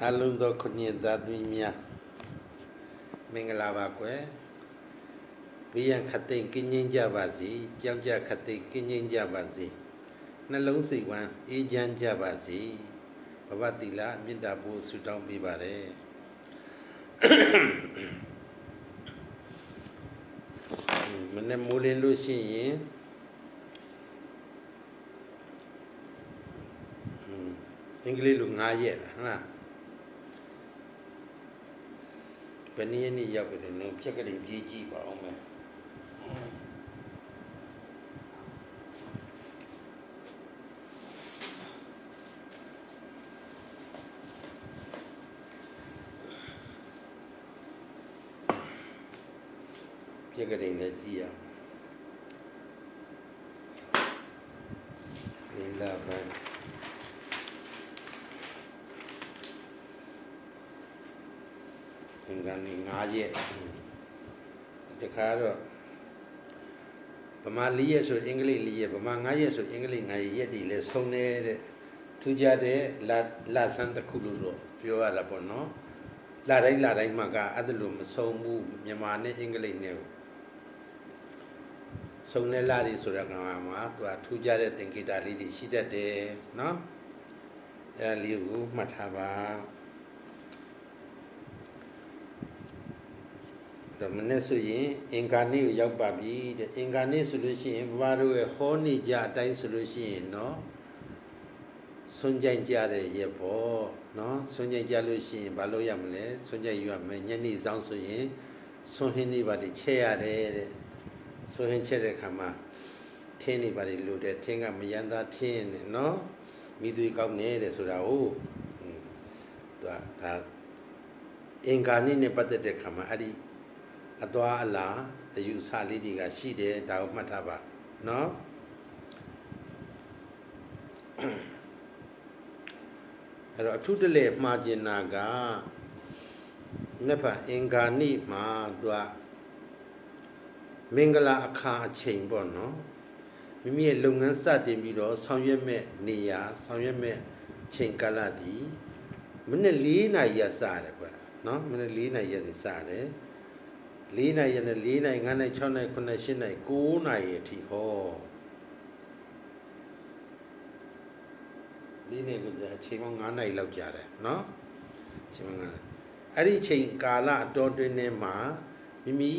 အားလုံးသောခုနှစ်သားသမီးများမင်္ဂလာပါကွယ်ဘေးရန်ခတ်သိမ်းကင်းငြိမ်းကြပါစေကြောက်ကြခတ်သိမ်းကင်းငြိမ်းကြပါစေနှလုံးစိတ်ဝမ်းအေးချမ်းကြပါစေဘဝတိလမေတ္တာပို့ဆုတောင်းပေးပါတယ်မနေ့မိုးလင်းလို့ရှိရင်အင်္ဂလိပ်လို9ရက်လားဟုတ်လားဘယ်နည်းနည်းရောက်ပြီလဲဖြက်ကလေးပြေးကြည့်ပါအောင်မယ်ဖြက်ကလေးလည်းကြည့်ရအောင်ဒီလာပါငါနေ9ရက်တခါတော့ဗမာ4ရက်ဆိုအင်္ဂလိပ်4ရက်ဗမာ9ရက်ဆိုအင်္ဂလိပ်9ရက်ဒီလဲဆုံးနေတဲ့ထူးခြားတဲ့လာဆန်းတစ်ခုလို့တော့ပြောရတာပေါ့နော်လာတိုင်းမှာကအဲ့ဒါလို့မဆုံးဘူးမြန်မာနဲ့အင်္ဂလိပ်နဲ့ဆုံးနေလာတွေဆိုတော့ကမှာသူကထူးခြားတဲ့သင်္ကေတလေးတွေရှိတတ်တယ်နော်အဲ့ဒါလေးကိုမှတ်ထားပါမနေ့ဆိုရင်အင်္ဂါနေ့ကိုရောက်ပါပြီတဲ့အင်္ဂါနေ့ဆိုလို့ရှိရင်ဘုရားတို့ရဲ့ဟောနေကြအတိုင်းဆိုလို့ရှိရင်နော်ဆွန်ကြိုင်ကြတဲ့ရက်ပေါ့နော်ဆွန်ကြိုင်ကြလို့ရှိရင်ဘာလို့ရမလဲဆွန်ကြိုင်ရမယ်ညနေဆောင်ဆိုရင်ဆွန်ဟင်းနေပါလိချက်ရတယ်တဲ့ဆွန်ဟင်းချက်တဲ့ခါမှာထင်းနေပါလိလို့တဲ့ထင်းကမယန္တာထင်းနဲ့နော်မိသွေးကောက်နေတဲ့ဆိုတာဟုတ်ဒါအင်္ဂါနေ့နဲ့ပတ်သက်တဲ့ခါမှာအဲ့ဒီအသွားအလာအယူဆလေးတွေကရှိတယ်ဒါကိုမှတ်ထားပါနော်အဲ့တော့အထုတလေမှားကျင်တာကနှစ်ဖက်အင်္ဂါနေ့မှာသူကမင်္ဂလာအခါအချိန်ပေါ့နော်မိမိရဲ့လုပ်ငန်းစတင်ပြီးတော့ဆောင်ရွက်မဲ့နေရာဆောင်ရွက်မဲ့ချိန်ကာလဒီမိနစ်4နာရီရစရတယ်ကွနော်မိနစ်4နာရီရစတယ်4နာရီနဲ့4နာရီ5နာရီ6နာရီ9နာရီ10နာရီ9နာရီအထိဟောဒီနေ့ကအချိန်ပေါင်း9နာရီလောက်ကြာတယ်နော်အချိန်ပေါင်းအဲ့ဒီချိန်ကာလအတော်တွင်းထဲမှာမိမိ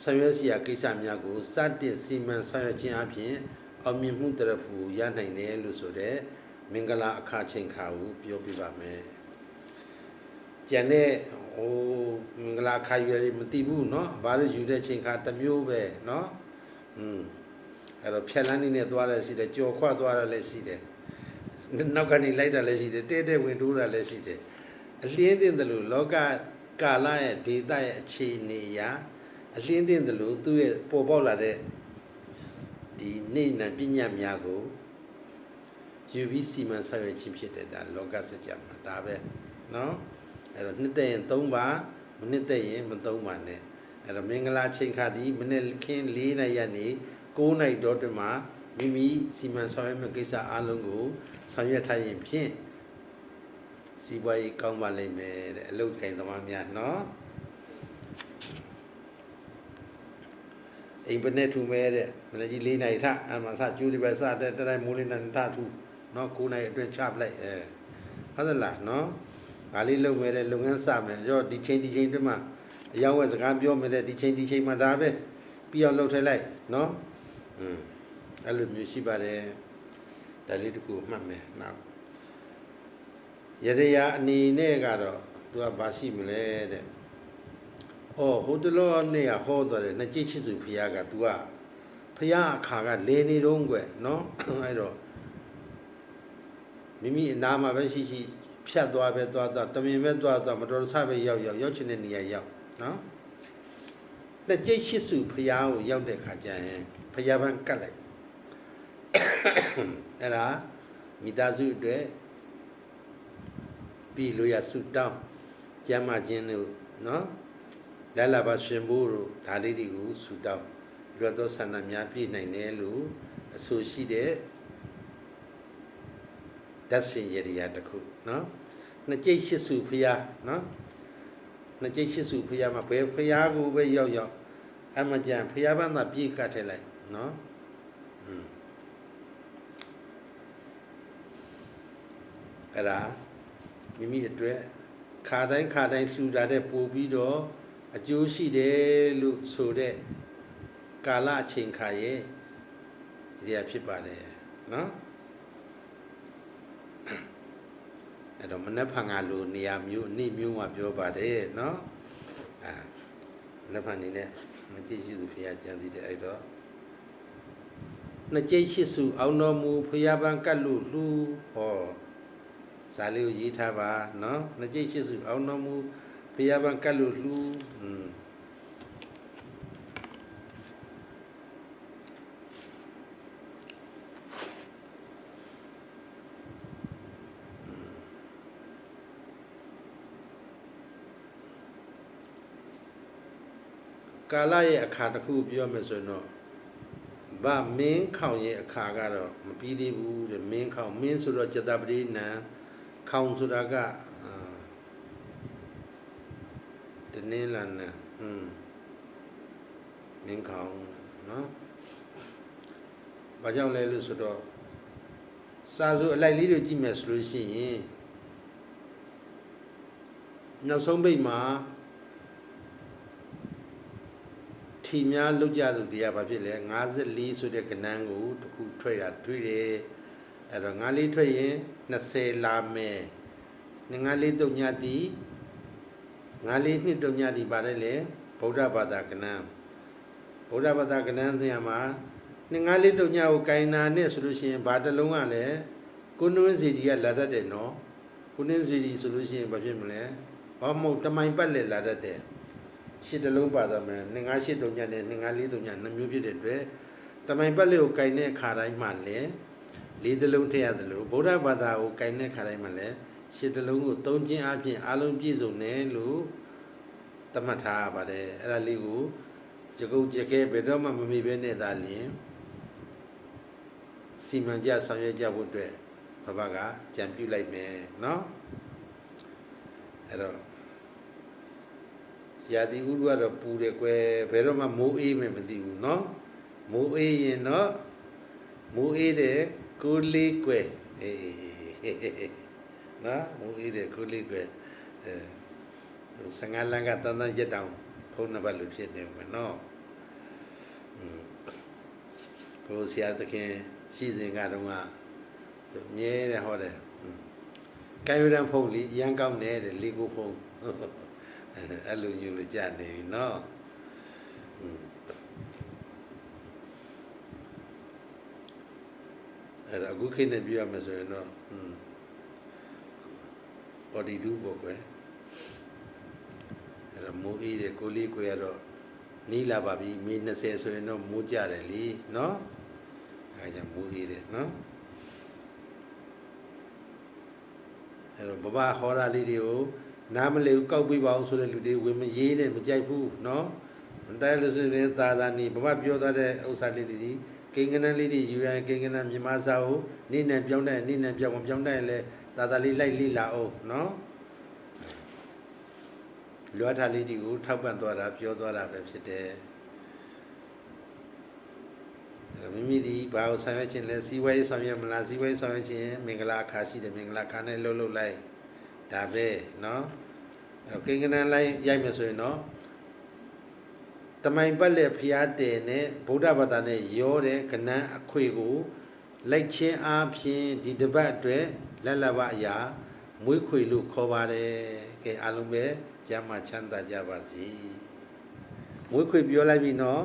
ဆောင်ရွက်စရာကိစ္စများကိုစတင်စီမံဆောင်ရွက်ခြင်းအပြင်အောင်မြင်မှုတရဖူရနိုင်တယ်လို့ဆိုတဲ့မင်္ဂလာအခါချိန်ခါကိုပြောပြပါမယ်ကျန်တဲ့ဟိုမင်္ဂလာခါရွယ်မသိဘူးเนาะဘာလို့ယူတဲ့ချိန်ခါတစ်မျိုးပဲเนาะအဲ့တော့ဖြက်လန်းနေနဲ့သွားရရှိတယ်ကြော်ခွသွားရလည်းရှိတယ်နောက်ကနေလိုက်တာလည်းရှိတယ်တဲဝင်တိုးတာလည်းရှိတယ်အလင်းတင်တယ်လို့လောကကာလရဲ့ဒေသရဲ့အခြေအနေအရာအလင်းတင်တယ်လို့သူ့ရဲ့ပေါ်ပေါက်လာတဲ့ဒီနေနံပညာများကိုယူပြီးစီမံဆောင်ရွက်ခြင်းဖြစ်တယ်ဒါလောကစကြာမှာဒါပဲเนาะအဲ့တော့နှစ်သက်ရင်3ပါမနှစ်သက်ရင်မ3ပါနဲ့အဲ့တော့မင်္ဂလာချိန်ခါဒီမနေ့ခင်း4နာရီကနေ9နာရီတော့တွင်မှာမိမိစီမံဆောင်ရွက်မယ့်ကိစ္စအလုံးကိုဆောင်ရွက်ထားရင်ဖြင့်စီးပွားရေးကောင်းပါလိမ့်မယ်တဲ့အလုပ်ခိုင်သမားများနော်အိမ်ပနဲ့ထူမဲတဲ့မနေ့ကြီး4နာရီထအမှစကျူးဒီပဲစတဲ့တိုင်းမိုးလေးနဲ့ထထူနော်9နာရီအတွင်းချပလိုက်ဟုတ်သလားနော်ငါလေးလုံမဲ့တဲ့လုပ်ငန်းစမယ်ရောဒီချိန်တွင်မှာအယောင်းဝဲစကားပြောမယ်တဲ့ဒီချိန်မှာဒါပဲပြီးအောင်လုပ်ထည့်လိုက်နော်အဲ့လိုမျိုးရှိပါတယ်ဒါလေးတခုမှတ်မယ်နောက်ရရအနေနဲ့ကတော့သူကဘာရှိမလဲတဲ့ဟိုတလောနေ့ကဟောတော်တယ်နှစ်ကြိတ်ချစ်စုဖျားကသူကဖျားအခါကလေနေတော့ကွယ်နော်အဲ့တော့မိမိအနာမှာပဲရှိဖြတ်သွားပဲသွားတမင်ပဲသွားမတော်တဆပဲရောက်ချင်တဲ့နေရာရောက်နော်လက်ကျိတ်ရှိစုဖျားကိုရောက်တဲ့ခါကျရင်ဖျားပန်းကတ်လိုက်အဲ့ဒါမိသားစုအတွက်ပြီးလို့ရဆုတောင်းကျမ်းမာခြင်းတို့နော်လာပါရှင်ဖို့တို့ဒါလေးတွေကိုဆုတောင်းလွတ်သောဆန္ဒများပြည့်နိုင်တယ်လို့အဆိုရှိတဲ့ဓာတ်စင်ရည်ရတခုနော် နှစ်ကျိတ်ရှစ်စုဖျားနော်နှစ်ကျိတ်ရှစ်စုဖျားမှာဘယ်ဖျားကိုပဲရောက်ရောက်အမကြံဖျားပန်းသာပြေးကတ်ထည့်လိုက်နော်အဲ့ဒါမိမိအတွက်ခါတိုင်းလှူတာတဲ့ပို့ပြီးတော့အကျိုးရှိတယ်လို့ဆိုတဲ့ကာလအချိန်ခါရဲ့ဒီအဖြစ်ပါတယ်နော်အဲ့တော့မနှက်ဖန်ကလိုနေရာမျိုးအနည်းမျိုးမှာပြောပါတယ်နော်လက်ဖန်နေနဲ့မကြည့်ရှိစုဖျားကြံသေးတယ်အဲ့တော့နှစ်ကျိတ်ရှိစုအောင်တော်မူဖျားပန်းကတ်လို့လှူဟောဇာလေးကိုရေးထားပါနော်နှစ်ကျိတ်ရှိစုအောင်တော်မူဖျားပန်းကတ်လို့လှူကာလရဲ့အခါတစ်ခုပြောမယ်ဆိုရင်တော့ဗမင်းခေါင်ရဲ့အခါကတော့မပြီးသေးဘူးတဲ့မင်းခေါင်မင်းဆိုတော့ကျတပတိနံခေါင်ဆိုတာကတနင်းလာနံမင်းခေါင်နော်ဘာကြောင့်လဲလို့ဆိုတော့စာစုအလိုက်လေးတွေကြည့်မယ်ဆိုလို့ရှိရင်နောက်ဆုံးပိတ်မှာထီများလောက်ကြသူတရားဘာဖြစ်လဲ54ဆိုတဲ့ကဏ္ဍကိုတစ်ခုထွက်ရတွေ့တယ်အဲ့တော့54ထွက်ရင်20လာမယ်54တုံညတိ54နှစ်တုံညတိပါတယ်လေဗုဒ္ဓဘာသာကဏ္ဍဗုဒ္ဓဘာသာကဏ္ဍသင်ရမှာ54တုံညကိုကိုင်နာနဲ့ဆိုလို့ရှိရင်ဘာတစ်လုံးကလည်းကုဏ္ဏဝင်းစီဒီကလာတတ်တယ်နော်ကုဏ္ဏဝင်းစီဒီဆိုလို့ရှိရင်ဘာဖြစ်မလဲဘာမဟုတ်တမိုင်ပတ်လေလာတတ်တယ်ရှစ်တလုံးပါတော့မယ်258တုံညနဲ့254တုံညနှမျိုးဖြစ်တဲ့အတွက်တမိုင်ပတ်လေးကိုကင်တဲ့ခါတိုင်းမှာလည်းလေးတလုံးထည့်ရတယ်လို့ဗုဒ္ဓဘာသာကိုကင်တဲ့ခါတိုင်းမှာလည်းရှစ်တလုံးကိုသုံးခြင်းအပြင်အလုံးပြည့်စုံတယ်လို့သတ်မှတ်ထားပါတယ်အဲ့ဒါလေးကိုကြကုတ်ကြကဲဘယ်တော့မှမမေ့ဘဲနဲ့သာလျင်စီမံကြဆောင်ရွက်ကြဖို့အတွက်ဘဘကကြံပြုလိုက်မယ်နော်အဲ့တော့ရာသီဥတုကတော့ပူတယ်ကွယ်ဘယ်တော့မှမိုးအေးမယ်မသိဘူးเนาะမိုးအေးရင်တော့မိုးအေးတယ်ကိုလေးကွယ်နော်မိုးအေးတယ်ကိုလေးကွယ်စငါလန်ကတန်တန်ရက်တောင်ဖုံးနှစ်ပတ်လို့ဖြစ်နေမှာเนาะကိုဆရာသခင်ရှိစဉ်ကတော့မြဲတယ်ဟောတယ်ကိုင်ရန်ဖုံးလီရန်ကောင်းတယ်တဲ့လီကိုဖုံးအဲ့လိုညလို့ကြာနေပြီเนาะအဲ့ဒါအခုခေတ်နဲ့ပြောရမယ်ဆိုရင်တော့အော်ဒီဒူပေါ့ကွယ်အဲ့ဒါမိုးအေးတယ်ကိုလေးကွယ်ကတော့နီးလာပါပြီမေ20ဆိုရင်တော့မိုးကြတယ်လीเนาะအဲ့ဒါကြောင့်မိုးအေးတယ်เนาะအဲ့တော့ဘဘဟောတာလေးတွေကိုနားမလည်ဘူးကောက်ပြီးပါအောင်ဆိုတဲ့လူတွေဝင်မရေးနဲ့မကြိုက်ဘူးเนาะမတိုင်လို့ဆိုရင်သာသာနေဘဘပြောသွားတဲ့ဥစ္စာလေးတွေကိန်းကနန်းလေးတွေယူရန်ကိန်းကနန်းမြမစာကိုနေနဲ့ပြောင်းတဲ့နေနဲ့ပြောင်းမပြောင်းတဲ့လဲသာသာလေးလိုက်လိလာအောင်เนาะလွှတ်ထားလေးတွေကိုထောက်ပံ့သွားတာပြောသွားတာပဲဖြစ်တယ်မိမိဒီဘာကိုဆောင်ရွက်ခြင်းလဲစီဝဲဆောင်ရွက်မလားစီဝဲဆောင်ရွက်ခြင်းမင်္ဂလာအခါရှိတယ်မင်္ဂလာအခါနဲ့လှုပ်လိုက်ဒါပဲเนาะကိန်းကနန်းလိုက်ရိုက်မယ်ဆိုရင်เนาะတမိုင်ပတ်လက်ဖျားတယ်နဲ့ဗုဒ္ဓဘာသာနဲ့ရောတဲ့ကဏ္ဍအခွေကိုလိုက်ချင်းအားဖြင့်ဒီတပတ်အတွက်လက်လဘအရာမွေးခွေလို့ခေါ်ပါတယ်ကဲအားလုံးပဲကျမ်းမှာချမ်းသာကြပါစေမွေးခွေပြောလိုက်ပြီเนาะ